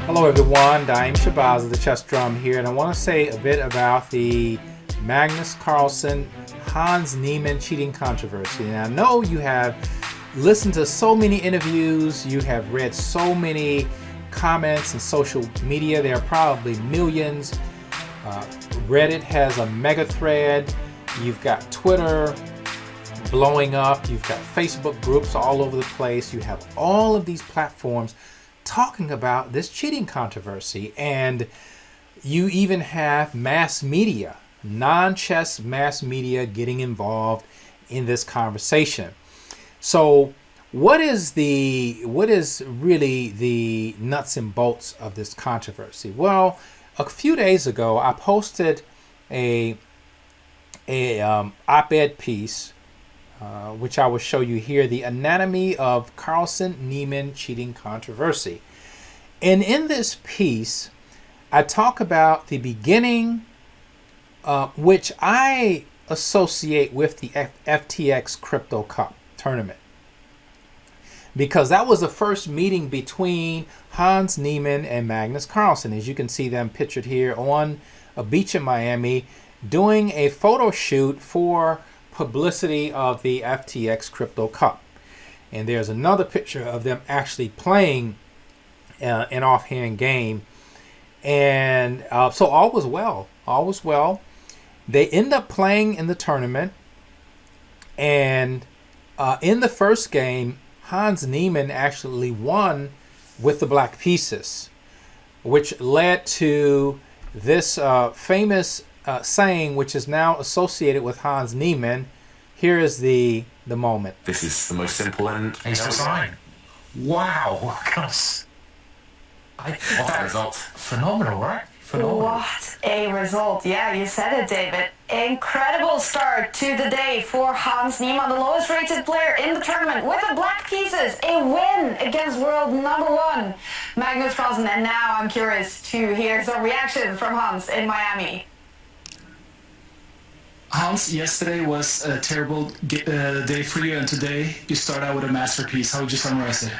Hello everyone, Daaim Shabazz of the Chess Drum here, and I want to say a bit about the Magnus Carlsen-Hans Niemann cheating controversy. And I know you have listened to so many interviews, you have read so many comments and social media. There are probably millions. Reddit has a mega thread. You've got Twitter blowing up. You've got Facebook groups all over the place. You have all of these platforms talking about this cheating controversy, and you even have mass media, non-chess mass media, getting involved in this conversation. So what is really the nuts and bolts of this controversy? Well, a few days ago I posted a op-ed piece which I will show you here, The Anatomy of Carlsen-Niemann Cheating Controversy. And in this piece, I talk about the beginning, which I associate with the FTX Crypto Cup tournament, because that was the first meeting between Hans Niemann and Magnus Carlsen. As you can see them pictured here on a beach in Miami, doing a photo shoot for publicity of the FTX Crypto Cup. And there's another picture of them actually playing an offhand game. And so all was well. All was well. They end up playing in the tournament. And in the first game, Hans Niemann actually won with the black pieces, which led to this famous saying, which is now associated with Hans Niemann. Here is the moment. This is the most simple and ace design. Wow, gosh. What a result. Phenomenal, right? Phenomenal. What a result. Yeah, you said it, David. Incredible start to the day for Hans Niemann, the lowest rated player in the tournament, with the black pieces. A win against world number one, Magnus Carlsen. And now I'm curious to hear some reaction from Hans in Miami. Hans, yesterday was a terrible day for you, and today you start out with a masterpiece. How would you summarize it?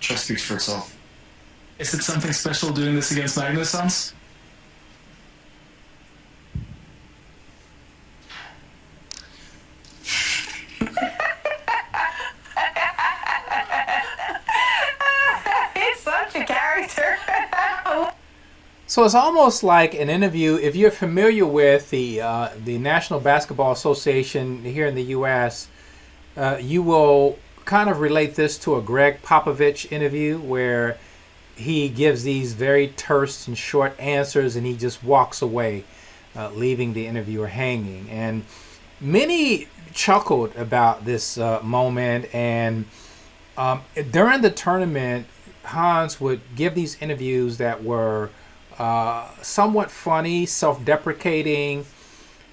Just speaks for itself. Is it something special doing this against Magnus, Hans? He's such a character. So it's almost like an interview. If you're familiar with the National Basketball Association here in the U.S., you will kind of relate this to a Greg Popovich interview, where he gives these very terse and short answers and he just walks away, leaving the interviewer hanging. And many chuckled about this moment. And during the tournament, Hans would give these interviews that were somewhat funny, self-deprecating,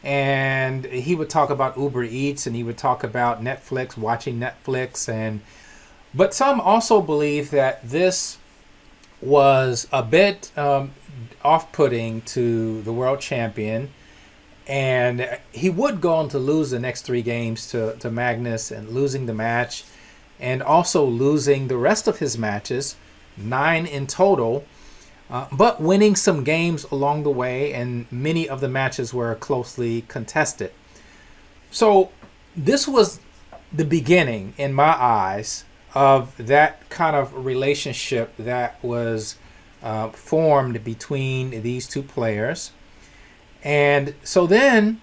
and he would talk about Uber Eats, and he would talk about Netflix, watching Netflix, but some also believe that this was a bit off-putting to the world champion, and he would go on to lose the next 3 games to Magnus, and losing the match, and also losing the rest of his matches, 9 in total. But winning some games along the way, and many of the matches were closely contested. So this was the beginning, in my eyes, of that kind of relationship that was formed between these two players. And so then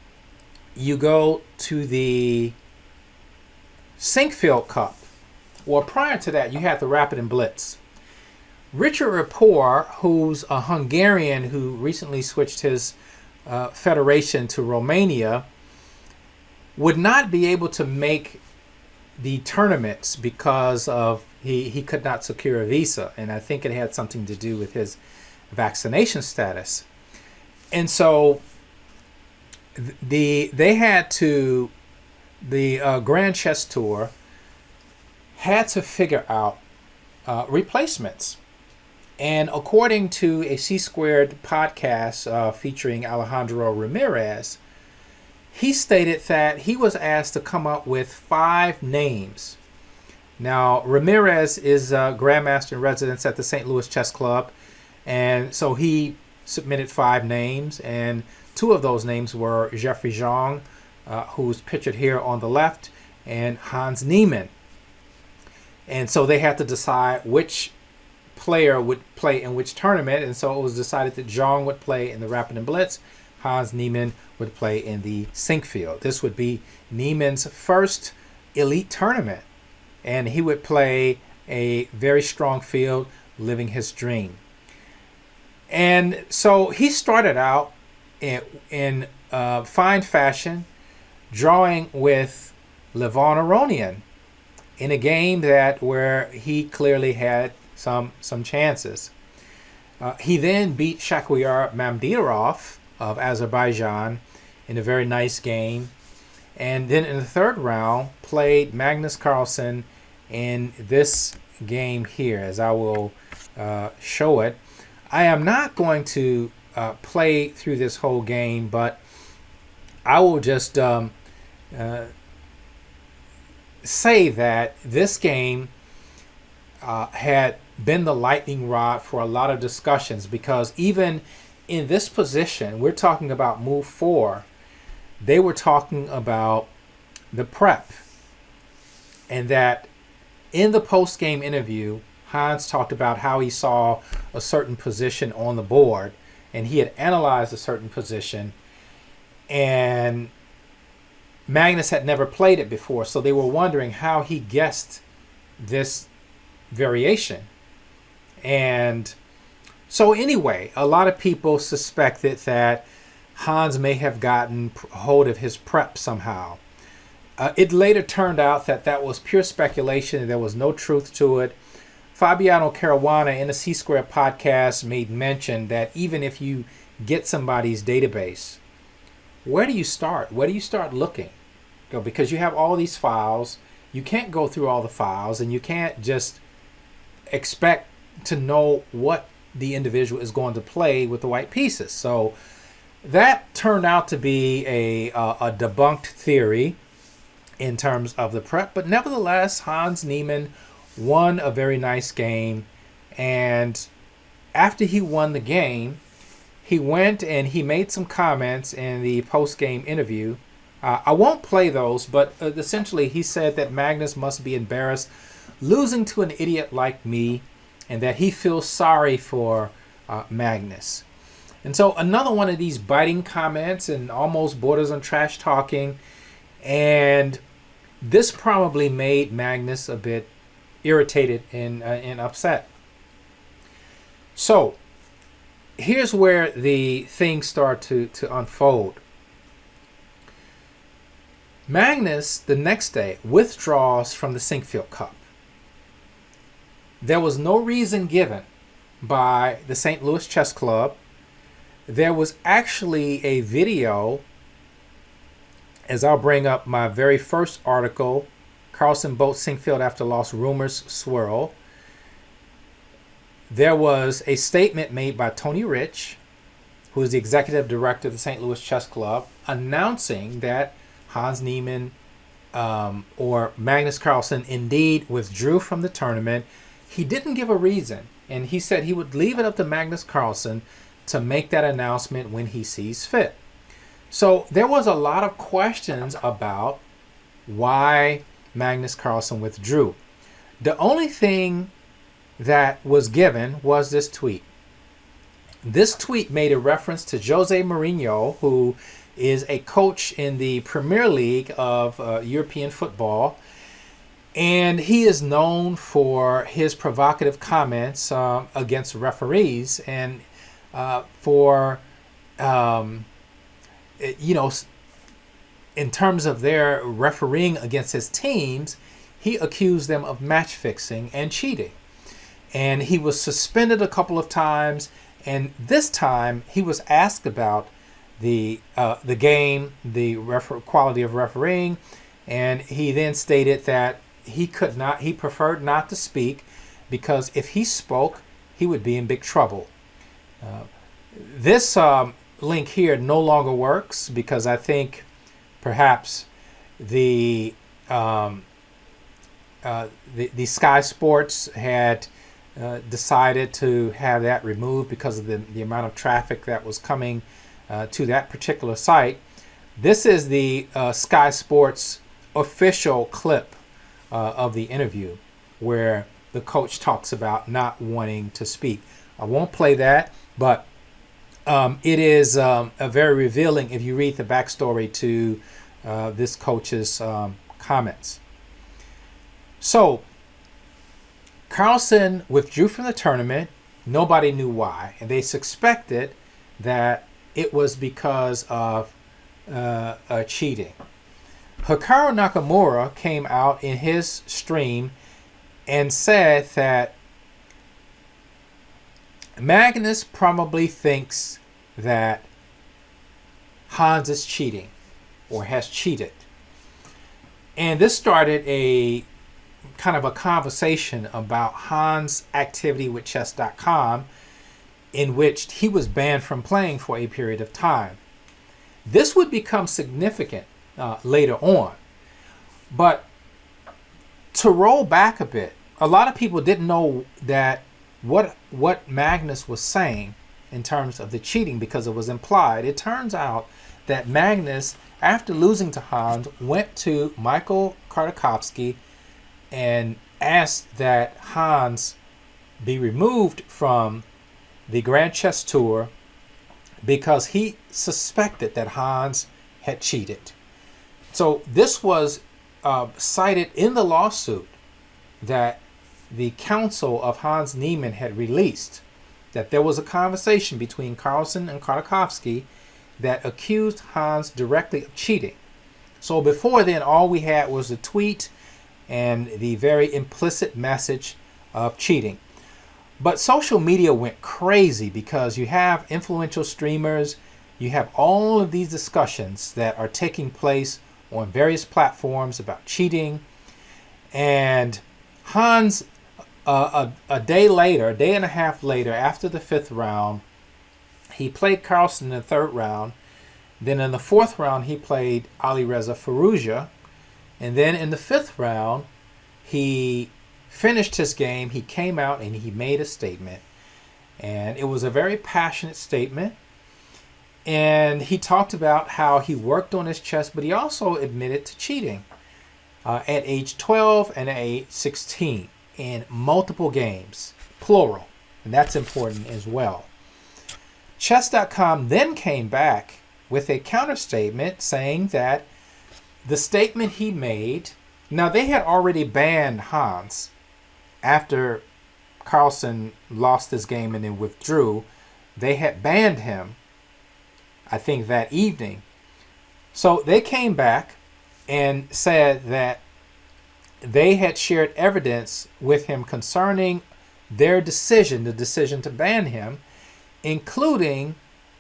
you go to the Sinkfield Cup. Well, prior to that, you had the Rapid and Blitz. Richard Rapport, who's a Hungarian who recently switched his federation to Romania, would not be able to make the tournaments because of he could not secure a visa, and I think it had something to do with his vaccination status. And so the Grand Chess Tour had to figure out replacements. And according to a C-Squared podcast featuring Alejandro Ramirez, he stated that he was asked to come up with 5 names. Now, Ramirez is a Grandmaster in residence at the St. Louis Chess Club. And so he submitted 5 names, and 2 of those names were Jeffrey Zhang, who's pictured here on the left, and Hans Niemann. And so they had to decide which player would play in which tournament, and so it was decided that Zhang would play in the Rapid and Blitz, Hans Niemann would play in the sink field. This would be Niemann's first elite tournament, and he would play a very strong field, living his dream. And so he started out in fine fashion, drawing with Levon Aronian in a game where he clearly had some chances. He then beat Shakhriar Mamdirov of Azerbaijan in a very nice game, and then in the 3rd round played Magnus Carlsen in this game here, as I will show it. I am not going to play through this whole game, but I will just say that this game had been the lightning rod for a lot of discussions, because even in this position, we're talking about move 4, they were talking about the prep, and that in the post-game interview, Hans talked about how he saw a certain position on the board, and he had analyzed a certain position, and Magnus had never played it before, so they were wondering how he guessed this variation. And so anyway, a lot of people suspected that Hans may have gotten hold of his prep somehow. It later turned out that was pure speculation, and there was no truth to it. Fabiano Caruana in the C-Square podcast made mention that even if you get somebody's database, where do you start? Where do you start looking? Because you have all these files, you can't go through all the files, and you can't just expect to know what the individual is going to play with the white pieces. So that turned out to be a debunked theory in terms of the prep, but nevertheless, Hans Niemann won a very nice game, and after he won the game, he went and he made some comments in the post-game interview. I won't play those, but essentially he said that Magnus must be embarrassed losing to an idiot like me, and that he feels sorry for Magnus. And so another one of these biting comments and almost borders on trash talking, and this probably made Magnus a bit irritated and upset. So here's where the things start to unfold. Magnus, the next day, withdraws from the Sinkfield Cup. There was no reason given by the St. Louis Chess Club. There was actually a video, as I'll bring up my very first article, Carlsen Boats Sinkfield After Loss, Rumors Swirl. There was a statement made by Tony Rich, who is the executive director of the St. Louis Chess Club, announcing that Hans Niemann or Magnus Carlsen indeed withdrew from the tournament. He didn't give a reason, and he said he would leave it up to Magnus Carlsen to make that announcement when he sees fit. So there was a lot of questions about why Magnus Carlsen withdrew. The only thing that was given was this tweet. This tweet made a reference to Jose Mourinho, who is a coach in the Premier League of European football, and he is known for his provocative comments against referees, and for in terms of their refereeing against his teams, he accused them of match fixing and cheating. And he was suspended a couple of times, and this time he was asked about the game, the quality of refereeing, and he then stated that he preferred not to speak because if he spoke, he would be in big trouble. This link here no longer works because I think perhaps the Sky Sports had decided to have that removed because of the amount of traffic that was coming to that particular site. This is the Sky Sports official clip of the interview where the coach talks about not wanting to speak. I won't play that, but it is a very revealing if you read the backstory to this coach's comments. So, Carlsen withdrew from the tournament. Nobody knew why, and they suspected that it was because of cheating. Hikaru Nakamura came out in his stream and said that Magnus probably thinks that Hans is cheating or has cheated. And this started a kind of a conversation about Hans' activity with chess.com, in which he was banned from playing for a period of time. This would become significant later on. But to roll back a bit, a lot of people didn't know that what Magnus was saying in terms of the cheating, because it was implied. It turns out that Magnus, after losing to Hans, went to Michael Khodorkovsky and asked that Hans be removed from the Grand Chess Tour because he suspected that Hans had cheated. So this was cited in the lawsuit that the counsel of Hans Niemann had released, that there was a conversation between Carlsen and Khodorkovsky that accused Hans directly of cheating. So before then, all we had was a tweet and the very implicit message of cheating. But social media went crazy because you have influential streamers, you have all of these discussions that are taking place on various platforms about cheating. And Hans, a day later, a day and a half later, after the fifth round, he played Carlsen in the third round. Then in the fourth round, he played Alireza Firouzja. And then in the fifth round, he finished his game. He came out and he made a statement. And it was a very passionate statement. And he talked about how he worked on his chess, but he also admitted to cheating at age 12 and at age 16 in multiple games, plural. And that's important as well. Chess.com then came back with a counter statement saying that the statement he made, now they had already banned Hans after Carlsen lost his game and then withdrew. They had banned him, I think, that evening. So they came back and said that they had shared evidence with him concerning their decision, the decision to ban him, including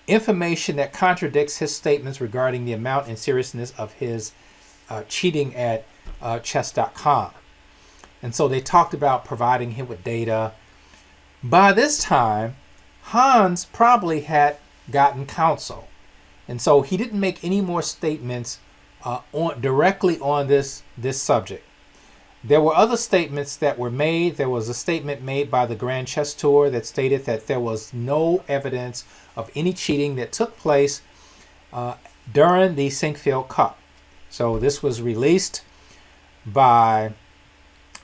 information that contradicts his statements regarding the amount and seriousness of his cheating at chess.com. And so they talked about providing him with data. By this time, Hans probably had gotten counsel. And so he didn't make any more statements directly on this subject. There were other statements that were made. There was a statement made by the Grand Chess Tour that stated that there was no evidence of any cheating that took place during the Sinkfield Cup. So this was released by,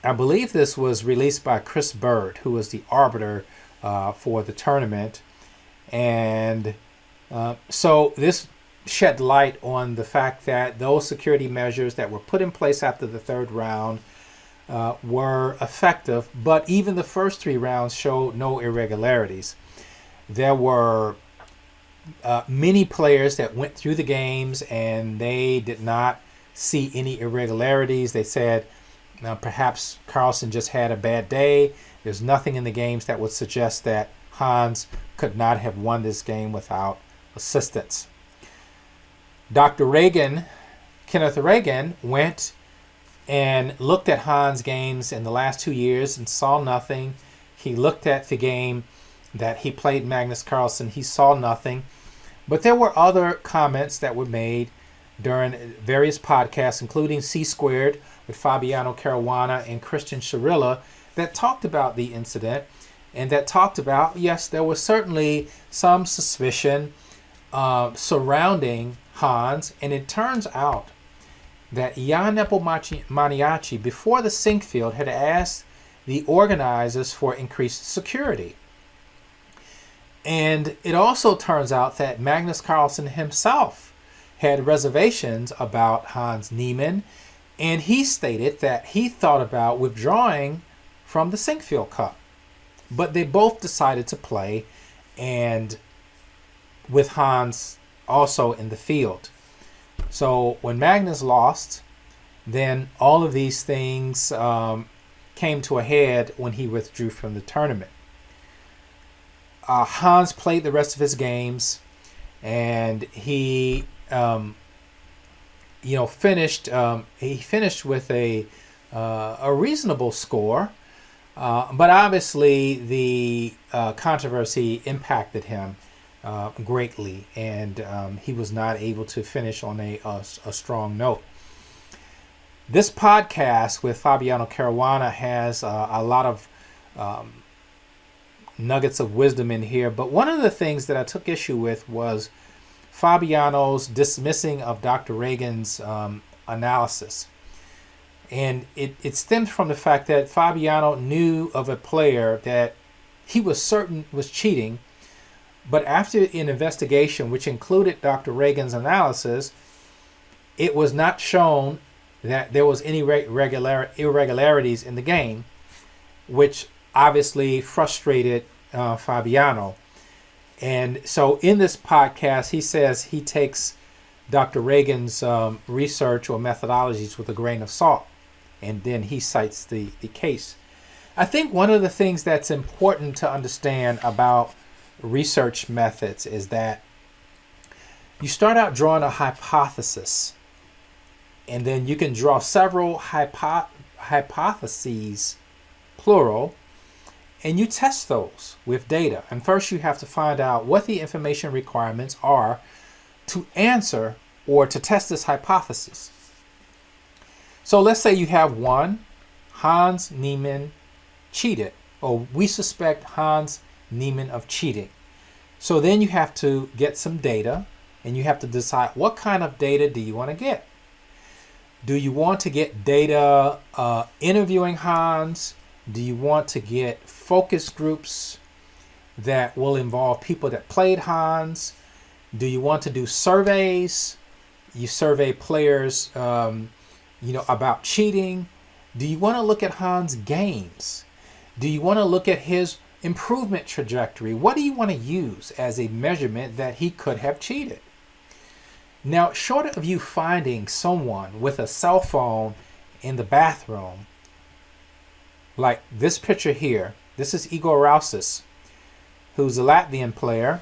I believe this was released by Chris Bird, who was the arbiter for the tournament. And so this shed light on the fact that those security measures that were put in place after the third round were effective, but even the first three rounds showed no irregularities. There were many players that went through the games and they did not see any irregularities. They said perhaps Carlsen just had a bad day. There's nothing in the games that would suggest that Hans could not have won this game without assistance. Dr. Reagan, Kenneth Reagan, went and looked at Hans' games in the last 2 years and saw nothing. He looked at the game that he played Magnus Carlsen. He saw nothing. But there were other comments that were made during various podcasts, including C Squared with Fabiano Caruana and Christian Shirilla, that talked about the incident. and that talked about, yes, there was certainly some suspicion surrounding Hans, and it turns out that Jan Nepomniachtchi, before the sink field, had asked the organizers for increased security. And it also turns out that Magnus Carlsen himself had reservations about Hans Niemann, and he stated that he thought about withdrawing from the Sinkfield Cup. But they both decided to play, and with Hans also in the field. So when Magnus lost, then all of these things came to a head when he withdrew from the tournament. Hans played the rest of his games, and he finished. He finished with a reasonable score, but obviously the controversy impacted him greatly, and he was not able to finish on a strong note. This podcast with Fabiano Caruana has a lot of nuggets of wisdom in here, but one of the things that I took issue with was Fabiano's dismissing of Dr. Reagan's analysis. And it stemmed from the fact that Fabiano knew of a player that he was certain was cheating, but after an investigation which included Dr. Reagan's analysis, it was not shown that there was any irregularities in the game, which obviously frustrated Fabiano. And so in this podcast, he says he takes Dr. Reagan's research or methodologies with a grain of salt, and then he cites the case. I think one of the things that's important to understand about research methods is that you start out drawing a hypothesis, and then you can draw several hypotheses, plural, and you test those with data. And first you have to find out what the information requirements are to answer or to test this hypothesis. So let's say you have one, Hans Niemann cheated, or we suspect Hans Niemann of cheating. So then you have to get some data, and you have to decide what kind of data do you want to get. Do you want to get data interviewing Hans? Do you want to get focus groups that will involve people that played Hans? Do you want to do surveys? You survey players, about cheating. Do you want to look at Hans' games? Do you want to look at his improvement trajectory? What do you want to use as a measurement that he could have cheated? Now, short of you finding someone with a cell phone in the bathroom, like this picture here, this is Igor Rausas, who's a Latvian player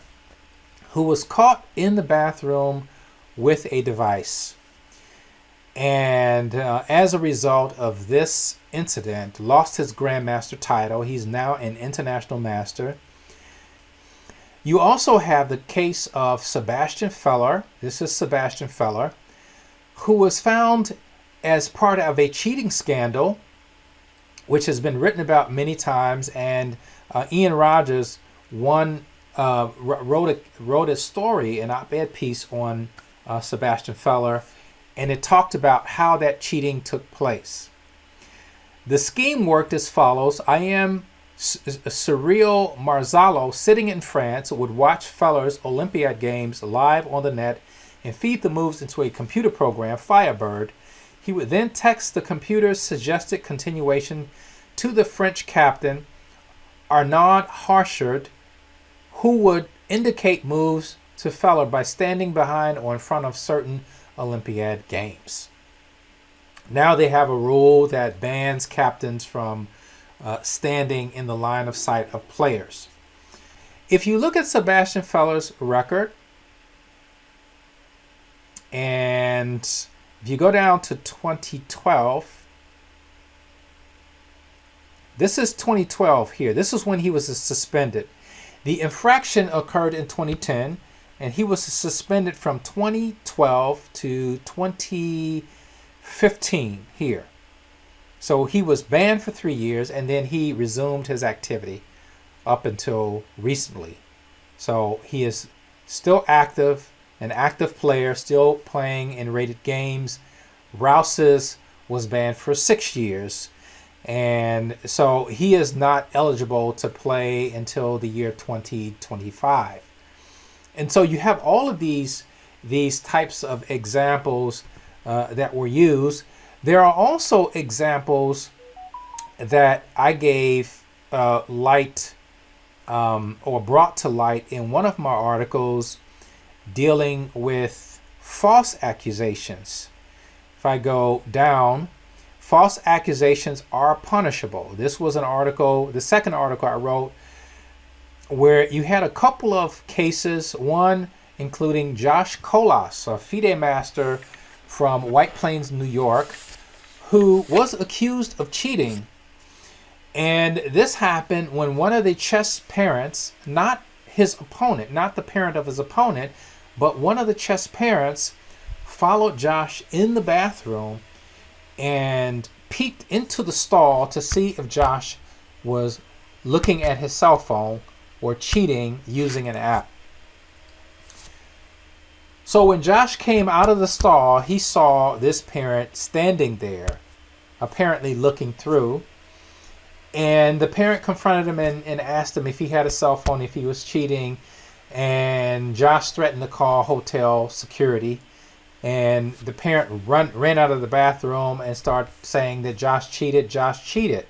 who was caught in the bathroom with a device. And as a result of this incident, lost his Grandmaster title. He's now an international master. You also have the case of Sebastian Feller. This is Sebastian Feller, who was found as part of a cheating scandal, which has been written about many times. And Ian Rogers wrote a story, an op-ed piece on Sebastian Feller, and it talked about how that cheating took place. The scheme worked as follows. I am Cyril Marzallo, sitting in France, would watch Feller's Olympiad games live on the net and feed the moves into a computer program, Firebird. He would then text the computer's suggested continuation to the French captain, Arnaud Harchard, who would indicate moves to Feller by standing behind or in front of certain Olympiad games. Now they have a rule that bans captains from standing in the line of sight of players. If you look at Sebastian Feller's record, and if you go down to 2012, this is 2012 here. This is when he was suspended. The infraction occurred in 2010, and he was suspended from 2012 to 2015 here. So he was banned for 3 years, and then he resumed his activity up until recently. So he is still active, an active player, still playing in rated games. Rouse's was banned for 6 years. And so he is not eligible to play until the year 2025. And so you have all of these types of examples that were used. There are also examples that I gave light or brought to light in one of my articles dealing with false accusations. If I go down, false accusations are punishable. This was an article, the second article I wrote, where you had a couple of cases, one including Josh Colas, a FIDE master from White Plains, New York, who was accused of cheating. And this happened when one of the chess parents, not his opponent, not the parent of his opponent, but one of the chess parents followed Josh in the bathroom and peeked into the stall to see if Josh was looking at his cell phone or cheating using an app. So when Josh came out of the stall, he saw this parent standing there, apparently looking through. And the parent confronted him and asked him if he had a cell phone, if he was cheating. And Josh threatened to call hotel security. And the parent ran out of the bathroom and started saying that Josh cheated.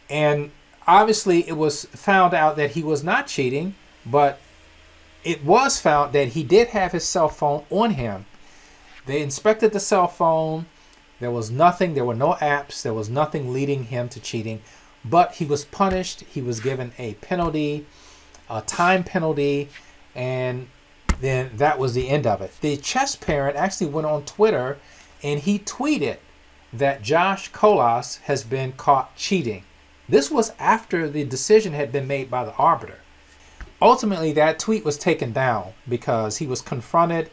And obviously it was found out that he was not cheating, but it was found that he did have his cell phone on him. They inspected the cell phone. There was nothing, there were no apps, there was nothing leading him to cheating, but he was punished. He was given a penalty, a time penalty, and then that was the end of it. The chess parent actually went on Twitter and he tweeted that Josh Colas has been caught cheating. This was after the decision had been made by the arbiter. Ultimately, that tweet was taken down because he was confronted,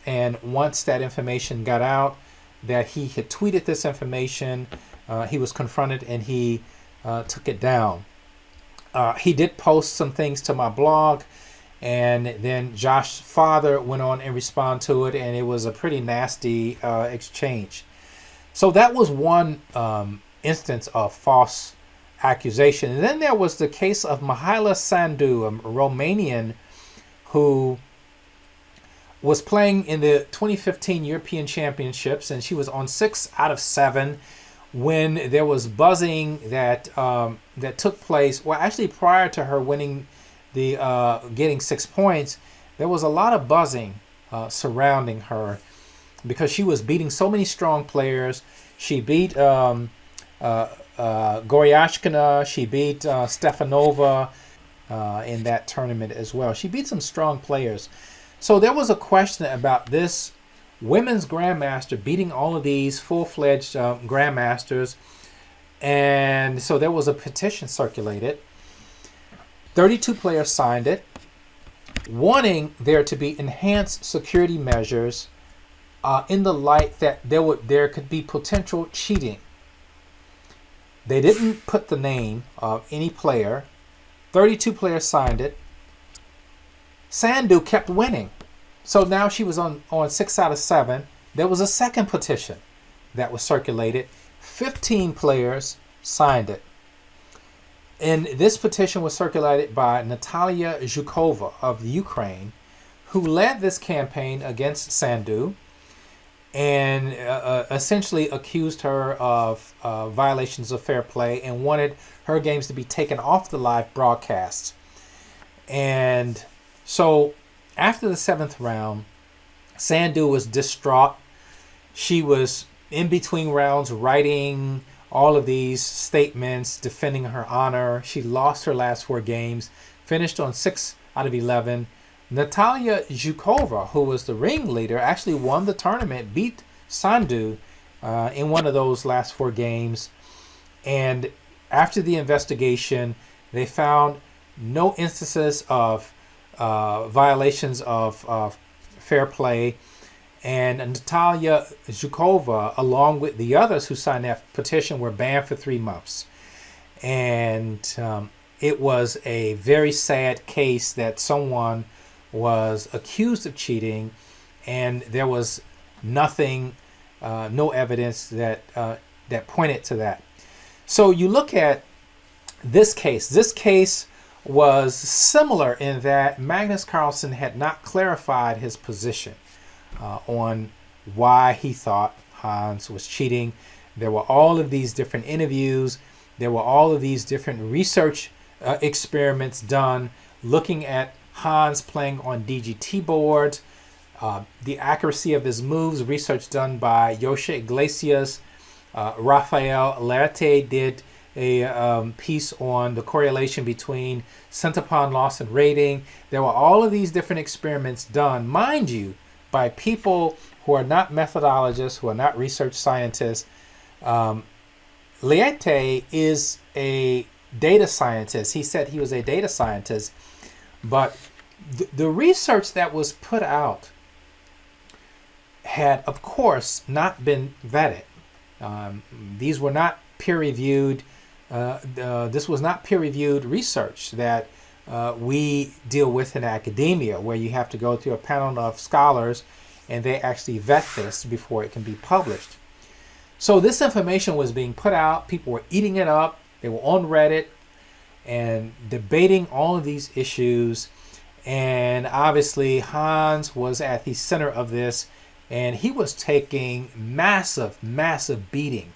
and once that information got out, that he had tweeted this information, he was confronted and he took it down. He did post some things to my blog, and then Josh's father went on and responded to it, and it was a pretty nasty exchange. So that was one instance of false accusation. And then there was the case of Mihaela Sandu, a Romanian who was playing in the 2015 European Championships, and she was on 6 out of 7 when there was buzzing that took place. Well, actually, prior to her winning the getting 6 points, there was a lot of buzzing surrounding her because she was beating so many strong players. She beat Goryashkina, she beat Stefanova in that tournament as well. She beat some strong players. So there was a question about this women's grandmaster beating all of these full-fledged grandmasters. And so there was a petition circulated. 32 players signed it, wanting there to be enhanced security measures in the light that there could be potential cheating. They didn't put the name of any player. 32 players signed it. Sandu kept winning. So now she was on 6 out of 7. There was a second petition that was circulated. 15 players signed it. And this petition was circulated by Natalia Zhukova of Ukraine, who led this campaign against Sandu and essentially accused her of violations of fair play and wanted her games to be taken off the live broadcasts. And so after the 7th round, Sandu was distraught. She was in between rounds writing all of these statements defending her honor. She lost her last 4 games, finished on 6 out of 11. Natalia Zhukova, who was the ringleader, actually won the tournament, beat Sandu in one of those last 4 games. And after the investigation, they found no instances of violations of fair play. And Natalia Zhukova, along with the others who signed that petition, were banned for 3 months. And it was a very sad case that someone was accused of cheating, and there was nothing, no evidence that pointed to that. So you look at this case. This case was similar in that Magnus Carlsen had not clarified his position on why he thought Hans was cheating. There were all of these different interviews. There were all of these different research experiments done looking at Hans playing on DGT boards, the accuracy of his moves, research done by José Iglesias. Rafael Leite did a piece on the correlation between center pawn loss and rating. There were all of these different experiments done, mind you, by people who are not methodologists, who are not research scientists. Leite is a data scientist. He said he was a data scientist, but the research that was put out had, of course, not been vetted. These were not peer-reviewed. This was not peer-reviewed research that we deal with in academia, where you have to go through a panel of scholars and they actually vet this before it can be published. So this information was being put out. People were eating it up. They were on Reddit and debating all of these issues. And obviously Hans was at the center of this, and he was taking massive beating.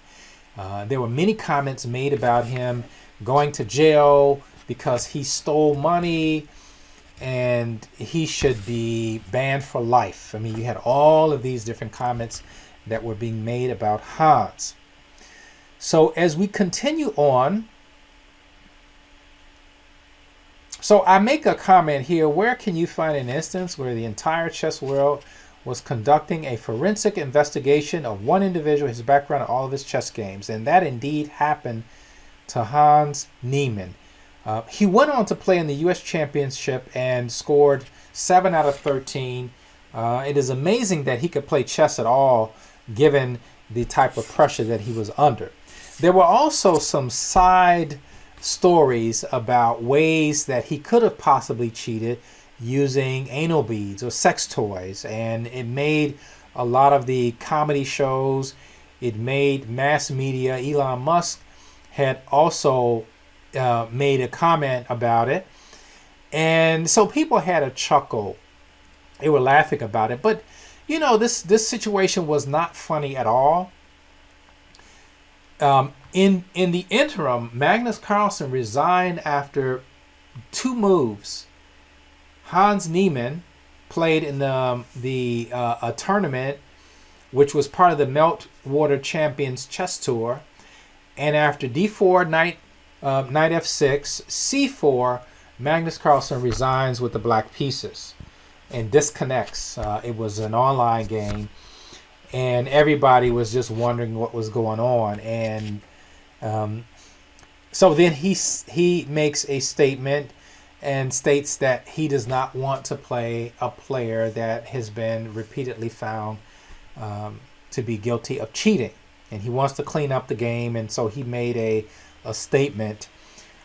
There were many comments made about him going to jail because he stole money and he should be banned for life. I mean, you had all of these different comments that were being made about Hans. So as we continue on, so I make a comment here: where can you find an instance where the entire chess world was conducting a forensic investigation of one individual, his background, and all of his chess games? And that indeed happened to Hans Niemann. He went on to play in the U.S. Championship and scored 7 out of 13. It is amazing that he could play chess at all, given the type of pressure that he was under. There were also some side stories about ways that he could have possibly cheated using anal beads or sex toys, and it made a lot of the comedy shows. It made mass media. Elon Musk had also made a comment about it, and so people had a chuckle. They were laughing about it, but you know, this situation was not funny at all. In the interim, Magnus Carlsen resigned after 2 moves. Hans Niemann played in a tournament which was part of the Meltwater Champions Chess Tour, and after d4, knight f6, c4, Magnus Carlsen resigns with the black pieces and disconnects. It was an online game, and everybody was just wondering what was going on. And so then he makes a statement and states that he does not want to play a player that has been repeatedly found to be guilty of cheating, and he wants to clean up the game. And so he made a statement.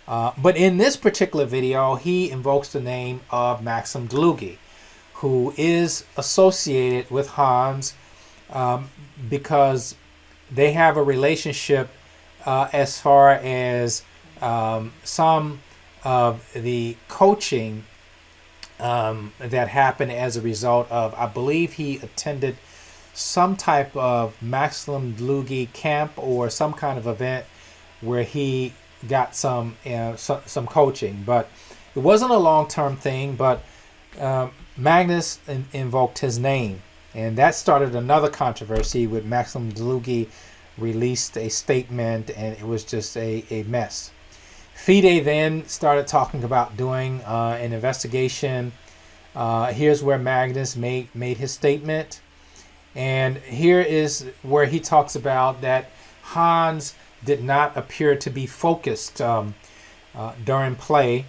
But in this particular video, he invokes the name of Maxim Dlugy, who is associated with Hans because they have a relationship as far as some of the coaching that happened as a result of, I believe he attended some type of Maxim Dlugy camp or some kind of event where he got some coaching. But it wasn't a long-term thing, but Magnus invoked his name, and that started another controversy with Maxim Dlugy released a statement, and it was just a mess. FIDE then started talking about doing an investigation. Here's where Magnus made his statement, and here is where he talks about that Hans did not appear to be focused during play,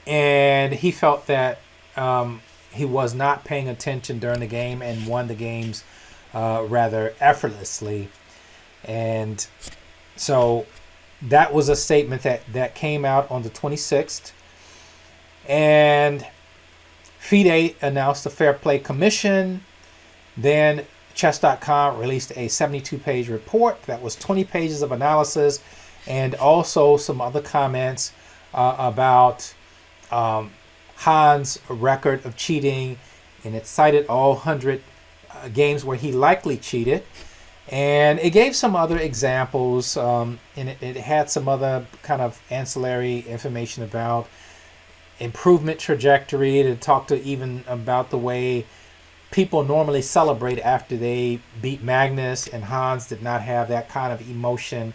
and he felt that he was not paying attention during the game and won the games rather effortlessly. And so that was a statement that came out on the 26th. And FIDE announced the Fair Play Commission. Then chess.com released a 72-page report that was 20 pages of analysis and also some other comments about Hans' record of cheating. And it cited all 100 games where he likely cheated. And it gave some other examples, and it had some other kind of ancillary information about improvement trajectory. It talked even about the way people normally celebrate after they beat Magnus, and Hans did not have that kind of emotion,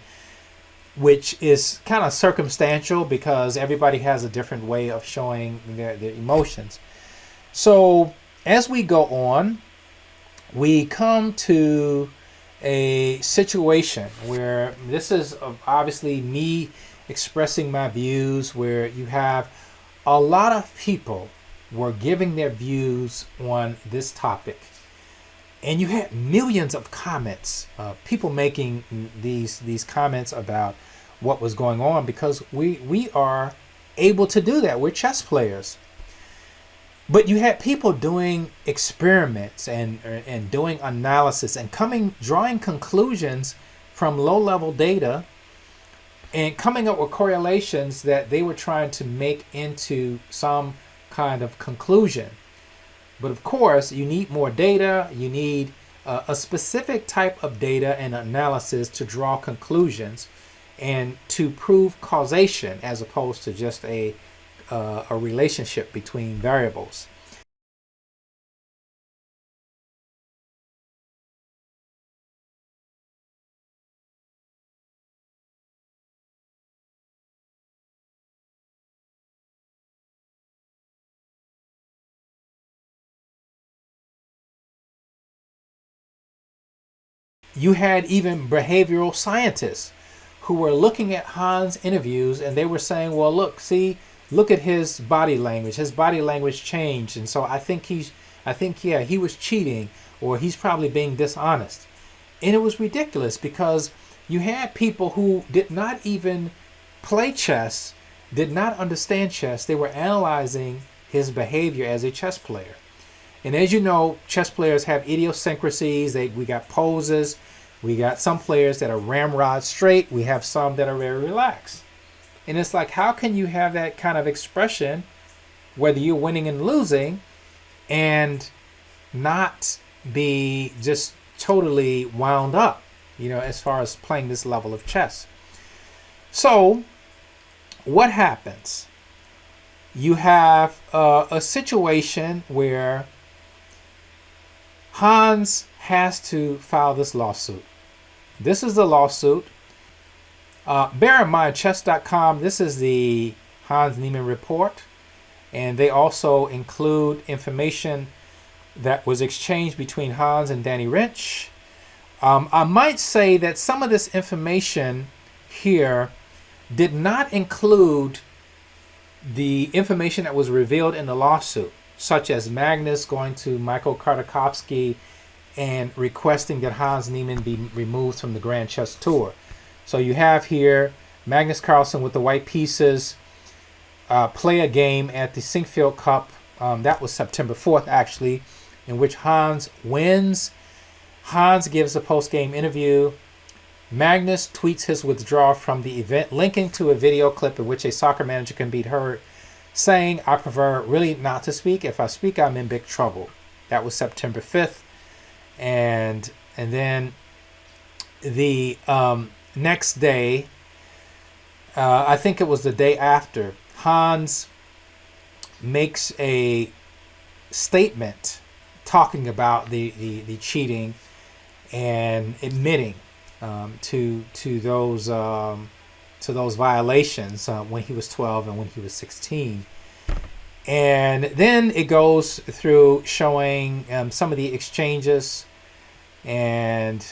which is kind of circumstantial because everybody has a different way of showing their emotions. So as we go on, we come to a situation where this is obviously me expressing my views, where you have a lot of people were giving their views on this topic, and you had millions of comments, people making these comments about what was going on, because we are able to do that. We're chess players. But you had people doing experiments and doing analysis and drawing conclusions from low-level data and coming up with correlations that they were trying to make into some kind of conclusion. But of course, you need more data. You need a specific type of data and analysis to draw conclusions and to prove causation, as opposed to just a relationship between variables. You had even behavioral scientists who were looking at Hans' interviews, and they were saying, well, look at his body language. His body language changed, and so I think he was cheating, or he's probably being dishonest. And it was ridiculous because you had people who did not even play chess, did not understand chess. They were analyzing his behavior as a chess player. And as you know, chess players have idiosyncrasies. We got poses. We got some players that are ramrod straight. We have some that are very relaxed. And it's like, how can you have that kind of expression, whether you're winning and losing, and not be just totally wound up, as far as playing this level of chess? So what happens? You have a situation where Hans has to file this lawsuit. This is the lawsuit. Bear in mind, chess.com, this is the Hans Niemann report, and they also include information that was exchanged between Hans and Danny Rich. I might say that some of this information here did not include the information that was revealed in the lawsuit, such as Magnus going to Michael Khodorkovsky and requesting that Hans Niemann be removed from the Grand Chess Tour. So you have here Magnus Carlsen with the white pieces play a game at the Sinkfield Cup. That was September 4th, actually, in which Hans wins. Hans gives a post-game interview. Magnus tweets his withdrawal from the event, linking to a video clip in which a soccer manager can be heard saying, "I prefer really not to speak. If I speak, I'm in big trouble." That was September 5th. And then the next day, I think it was the day after, Hans makes a statement talking about the cheating and admitting to those violations when he was 12 and when he was 16. And then it goes through showing some of the exchanges, and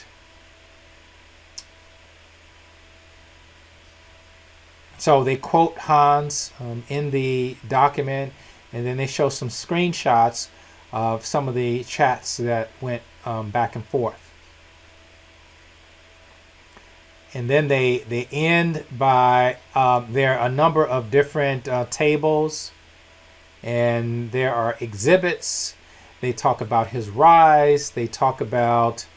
so they quote Hans in the document, and then they show some screenshots of some of the chats that went back and forth. And then they end by, there are a number of different tables, and there are exhibits. They talk about his rise. They talk about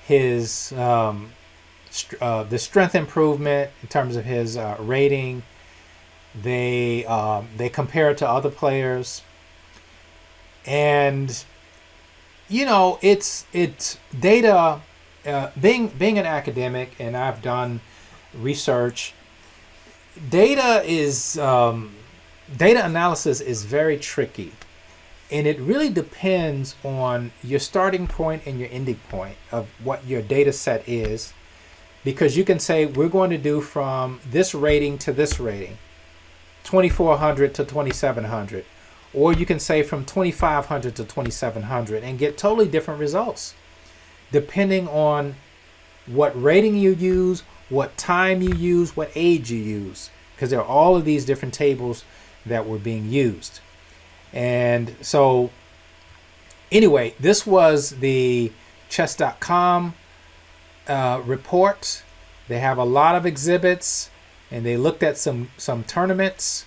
his the strength improvement in terms of his rating. They compare it to other players, and it's data. Being an academic, and I've done research. Data analysis is very tricky, and it really depends on your starting point and your ending point of what your data set is, because you can say we're going to do from this rating to this rating, 2400 to 2700, or you can say from 2500 to 2700 and get totally different results depending on what rating you use, what time you use, what age you use, because there are all of these different tables that were being used. And so anyway, this was the chess.com report. They have a lot of exhibits, and they looked at some tournaments.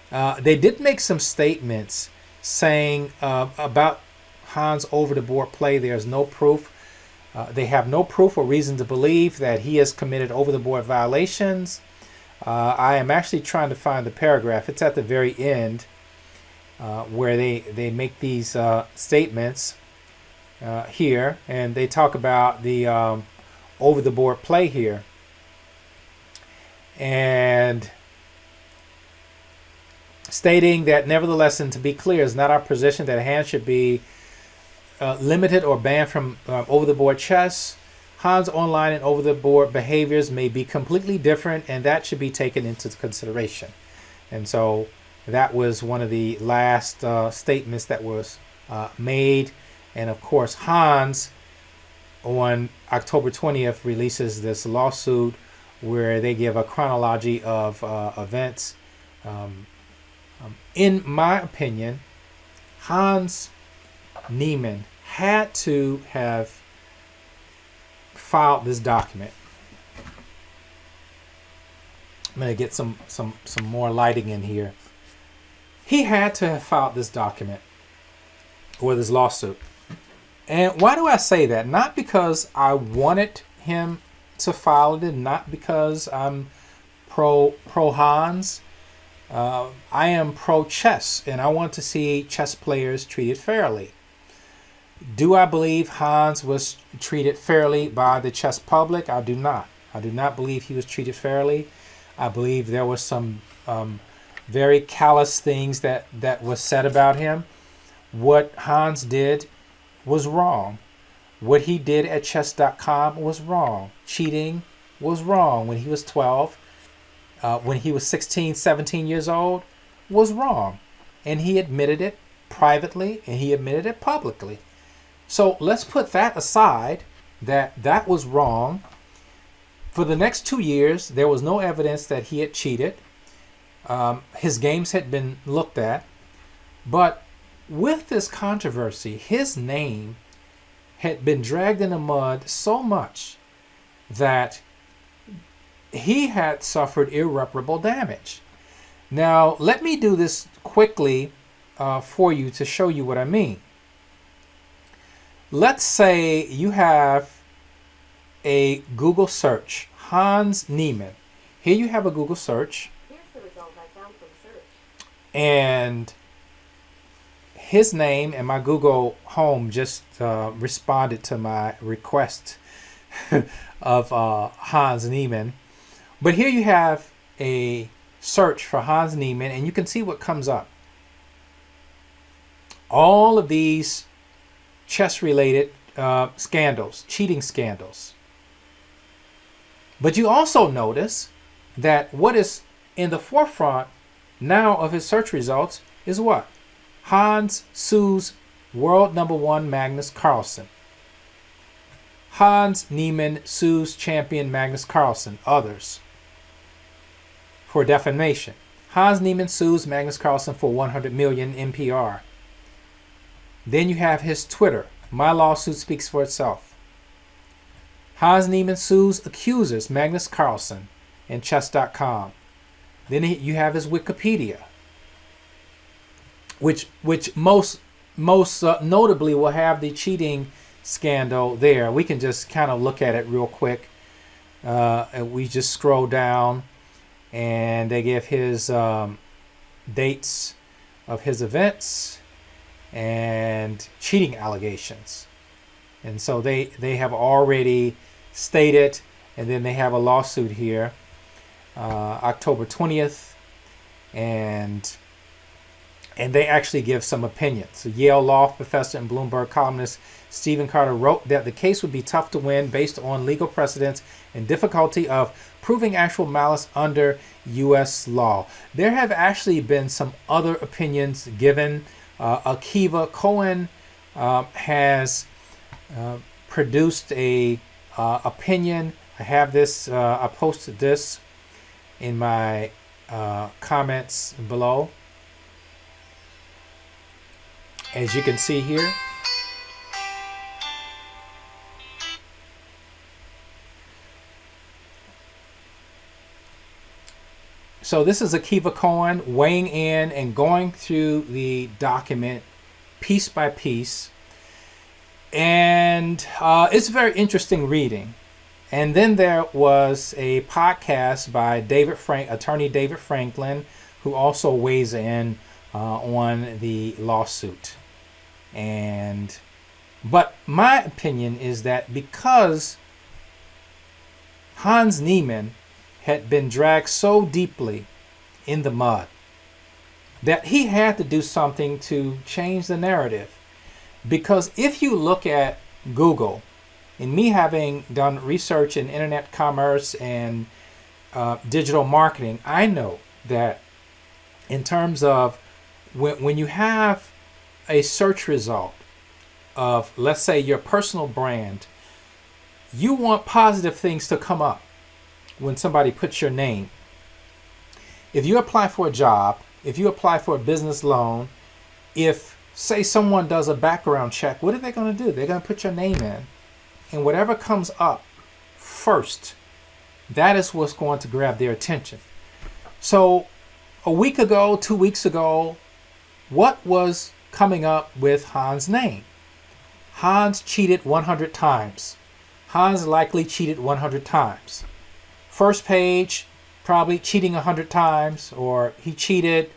They did make some statements saying about Hans' over-the-board play. There's no proof. They have no proof or reason to believe that he has committed over-the-board violations. I am actually trying to find the paragraph. It's at the very end where they make these statements here, and they talk about the over-the-board play here. And stating that, nevertheless, and to be clear, it's not our position that a hand should be limited or banned from over-the-board chess. Hans' online and over-the-board behaviors may be completely different, and that should be taken into consideration. And so that was one of the last statements that was made. And of course, Hans, on October 20th, releases this lawsuit where they give a chronology of events. In my opinion, Hans Niemann had to have filed this document. I'm going to get some more lighting in here. He had to have filed this document or this lawsuit. And why do I say that? Not because I wanted him to file it, and not because I'm pro Hans. I am pro chess, and I want to see chess players treated fairly. Do I believe Hans was treated fairly by the chess public? I do not. I do not believe he was treated fairly. I believe there was some very callous things that was said about him. What Hans did was wrong. What he did at chess.com was wrong. Cheating was wrong when he was 12. When he was 16, 17 years old, was wrong. And he admitted it privately, and he admitted it publicly. So let's put that aside, that was wrong. For the next 2 years, there was no evidence that he had cheated. His games had been looked at. But with this controversy, his name had been dragged in the mud so much that he had suffered irreparable damage. Now, let me do this quickly for you to show you what I mean. Let's say you have a Google search, Hans Niemann. Here you have a Google search. Here's the result I found from search. And his name, and my Google Home just responded to my request of Hans Niemann. But here you have a search for Hans Niemann, and you can see what comes up. All of these chess-related scandals, cheating scandals. But you also notice that what is in the forefront now of his search results is what? Hans sues world number one Magnus Carlsen. Hans Niemann sues champion Magnus Carlsen, others, for defamation. Hans Niemann sues Magnus Carlsen for 100 million NPR. Then you have his Twitter. My lawsuit speaks for itself. Hans Niemann sues accusers Magnus Carlsen and chess.com. Then you have his Wikipedia, which most notably will have the cheating scandal there. We can just kind of look at it real quick. And we just scroll down, and they give his dates of his events and cheating allegations. And so they have already stated, and then they have a lawsuit here, October 20th, and they actually give some opinions. So Yale law professor and Bloomberg columnist Stephen Carter wrote that the case would be tough to win based on legal precedents and difficulty of proving actual malice under U.S. law. There have actually been some other opinions given. Akiva Cohen has produced a opinion. I have this. I posted this in my comments below, as you can see here. So this is Akiva Cohen weighing in and going through the document piece by piece. And it's very interesting reading. And then there was a podcast by attorney David Franklin, who also weighs in on the lawsuit. But my opinion is that because Hans Niemann had been dragged so deeply in the mud that he had to do something to change the narrative. Because if you look at Google, and me having done research in internet commerce and digital marketing, I know that in terms of when you have a search result of, let's say, your personal brand, you want positive things to come up when somebody puts your name. If you apply for a job, if you apply for a business loan, if, say, someone does a background check, what are they going to do? They're going to put your name in. And whatever comes up first, that is what's going to grab their attention. So a week ago, 2 weeks ago, what was coming up with Hans' name? Hans cheated 100 times. Hans likely cheated 100 times. First page, probably cheating 100 times, or he cheated,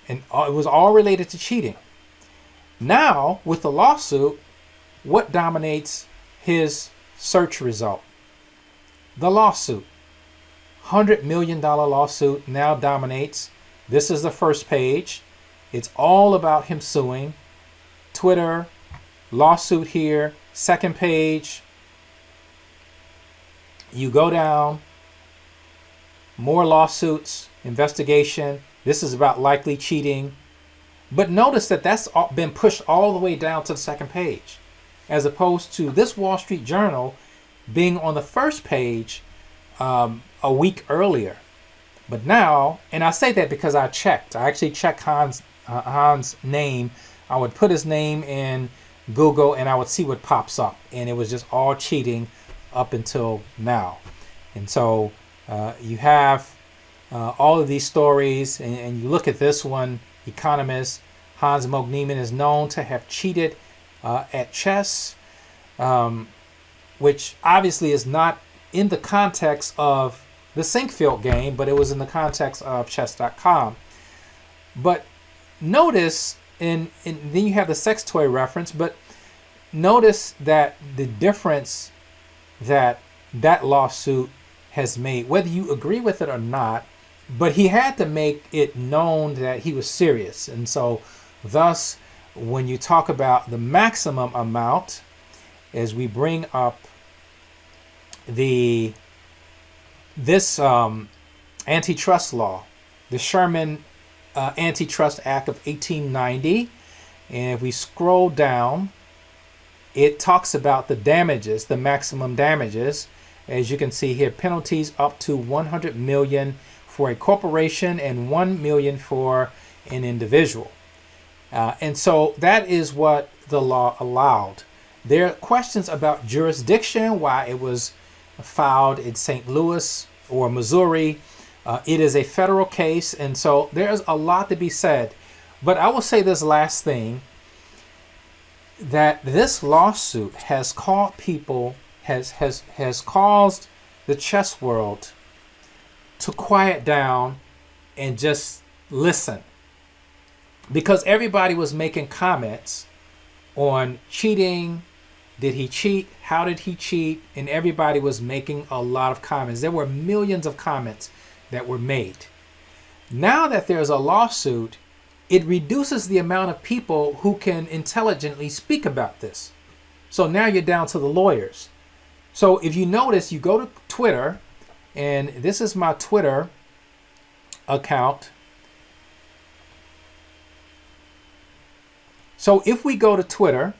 and it was all related to cheating. Now, with the lawsuit, what dominates his search result? The lawsuit. $100 million lawsuit now dominates. This is the first page. It's all about him suing. Twitter, lawsuit here. Second page. You go down. More lawsuits, investigation. This is about likely cheating. But notice that that's been pushed all the way down to the second page, as opposed to this Wall Street Journal being on the first page a week earlier. But now, and I say that because I actually checked Hans' name. I would put his name in Google and I would see what pops up. And it was just all cheating up until now. And so you have all of these stories, and you look at this one, Economist. Hans Niemann is known to have cheated at chess, which obviously is not in the context of the Sinkfield game, but it was in the context of chess.com. But notice, and then you have the sex toy reference, but notice that the difference that lawsuit has made, whether you agree with it or not, but he had to make it known that he was serious. And so thus, when you talk about the maximum amount, as we bring up this antitrust law, the Sherman Antitrust Act of 1890, and if we scroll down, it talks about the damages, the maximum damages. As you can see here, penalties up to $100 million for a corporation and $1 million for an individual. And so that is what the law allowed. There are questions about jurisdiction, why it was filed in St. Louis or Missouri. It is a federal case, and so there's a lot to be said. But I will say this last thing, that this lawsuit has caused the chess world to quiet down and just listen. Because everybody was making comments on cheating. Did he cheat? How did he cheat? And everybody was making a lot of comments. There were millions of comments that were made. Now that there's a lawsuit, it reduces the amount of people who can intelligently speak about this. So now you're down to the lawyers. So if you notice, you go to Twitter, and this is my Twitter account. So if we go to Twitter,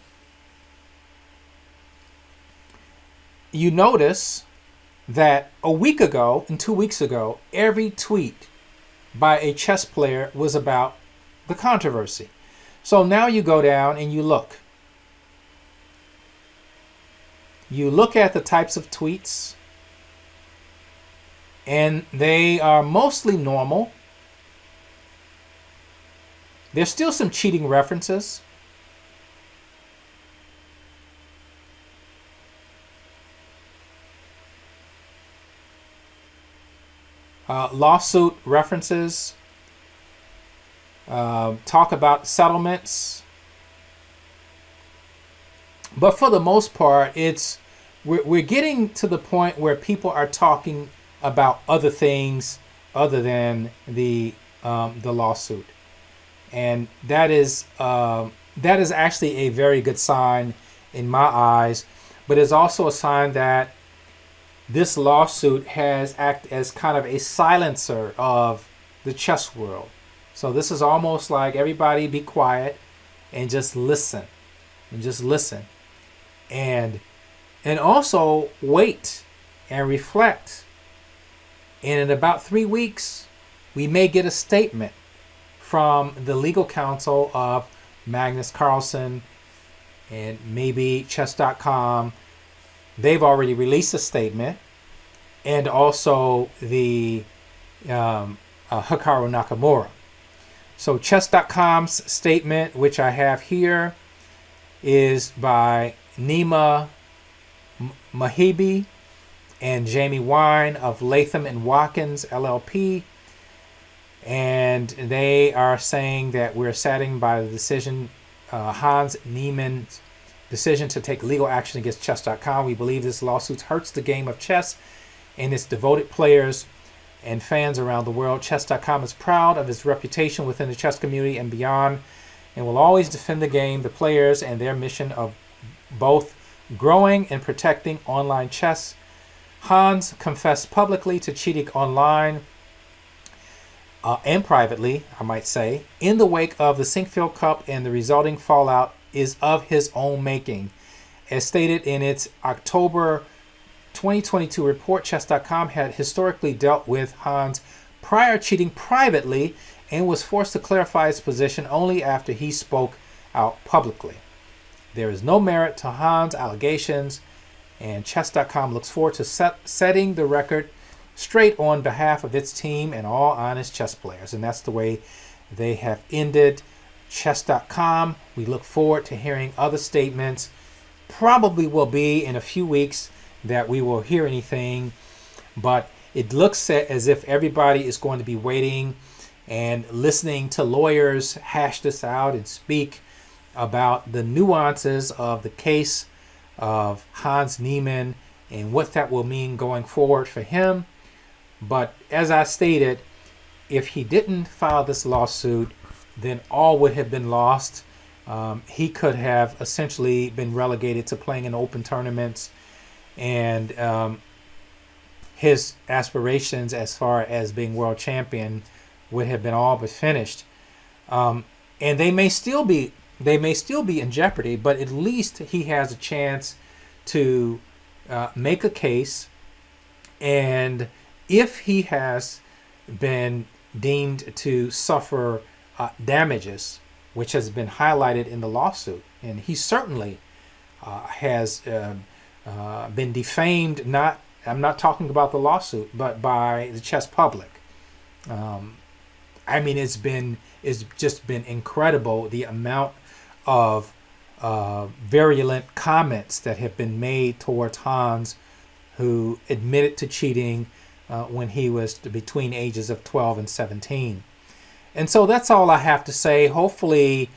you notice that a week ago and 2 weeks ago, every tweet by a chess player was about the controversy. So now you go down and you look. You look at the types of tweets, and they are mostly normal. There's still some cheating references. Lawsuit references, talk about settlements, but for the most part, we're getting to the point where people are talking about other things other than the lawsuit, and that is actually a very good sign in my eyes. But it's also a sign that this lawsuit has acted as kind of a silencer of the chess world. So this is almost like everybody be quiet and just listen. And also wait and reflect. And in about 3 weeks, we may get a statement from the legal counsel of Magnus Carlsen and maybe chess.com. They've already released a statement, and also the Hikaru Nakamura. So chess.com's statement, which I have here, is by Nima Mahibi and Jamie Wine of Latham and Watkins LLP, and they are saying that we're saddened by the decision, Hans Niemann's decision to take legal action against chess.com. We believe this lawsuit hurts the game of chess and its devoted players and fans around the world. Chess.com is proud of its reputation within the chess community and beyond, and will always defend the game, the players, and their mission of both growing and protecting online chess. Hans confessed publicly to cheating online and privately, I might say, in the wake of the Sinkfield Cup, and the resulting fallout is of his own making. As stated in its October 2022 report, chess.com had historically dealt with Hans prior cheating privately and was forced to clarify its position only after he spoke out publicly. There is no merit to Hans' allegations, and chess.com looks forward to setting the record straight on behalf of its team and all honest chess players. And that's the way they have ended chess.com. We look forward to hearing other statements. Probably will be in a few weeks that we will hear anything, but it looks as if everybody is going to be waiting and listening to lawyers hash this out and speak about the nuances of the case of Hans Niemann and what that will mean going forward for him. But as I stated, if he didn't file this lawsuit, then all would have been lost. He could have essentially been relegated to playing in open tournaments, and his aspirations as far as being world champion would have been all but finished. And they may still be in jeopardy, but at least he has a chance to make a case. And if he has been deemed to suffer damages, which has been highlighted in the lawsuit, and he certainly has been defamed. I'm not talking about the lawsuit, but by the chess public. I mean, it's just been incredible the amount of virulent comments that have been made towards Hans, who admitted to cheating when he was between ages of 12 and 17. And so that's all I have to say. Hopefully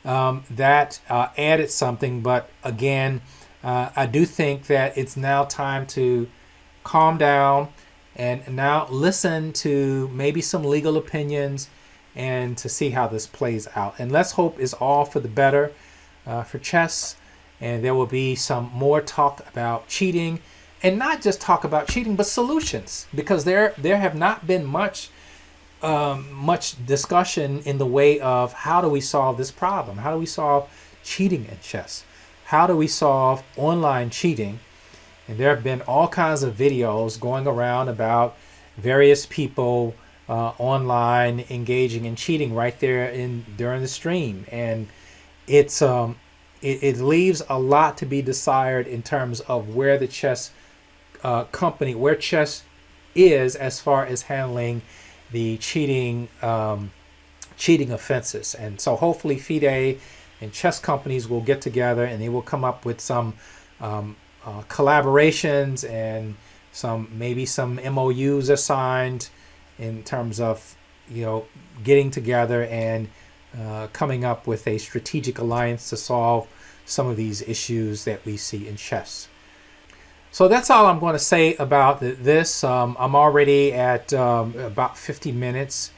that added something. But again, I do think that it's now time to calm down and now listen to maybe some legal opinions and to see how this plays out. And let's hope it's all for the better for chess. And there will be some more talk about cheating, and not just talk about cheating, but solutions, because there have not been much discussion in the way of how do we solve this problem? How do we solve cheating in chess? How do we solve online cheating? And there have been all kinds of videos going around about various people online engaging in cheating right there during the stream, and it leaves a lot to be desired in terms of where the chess company, where chess is as far as handling the cheating offenses. And so hopefully FIDE and chess companies will get together and they will come up with some collaborations, and maybe some MOUs are signed in terms of getting together and coming up with a strategic alliance to solve some of these issues that we see in chess. So that's all I'm going to say about this. I'm already at about 50 minutes,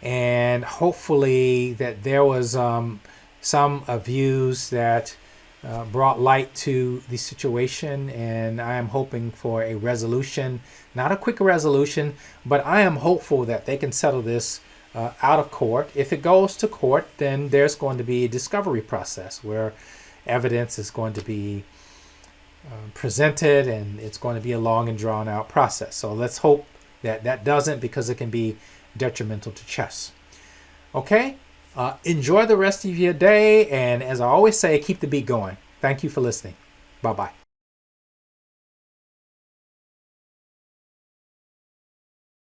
and hopefully that there was some views that brought light to the situation, and I am hoping for a resolution, not a quick resolution, but I am hopeful that they can settle this out of court. If it goes to court, then there's going to be a discovery process where evidence is going to be presented, and it's going to be a long and drawn out process. So let's hope that that doesn't, because it can be detrimental to chess. Okay, enjoy the rest of your day, and as I always say, keep the beat going. Thank you for listening. Bye-bye.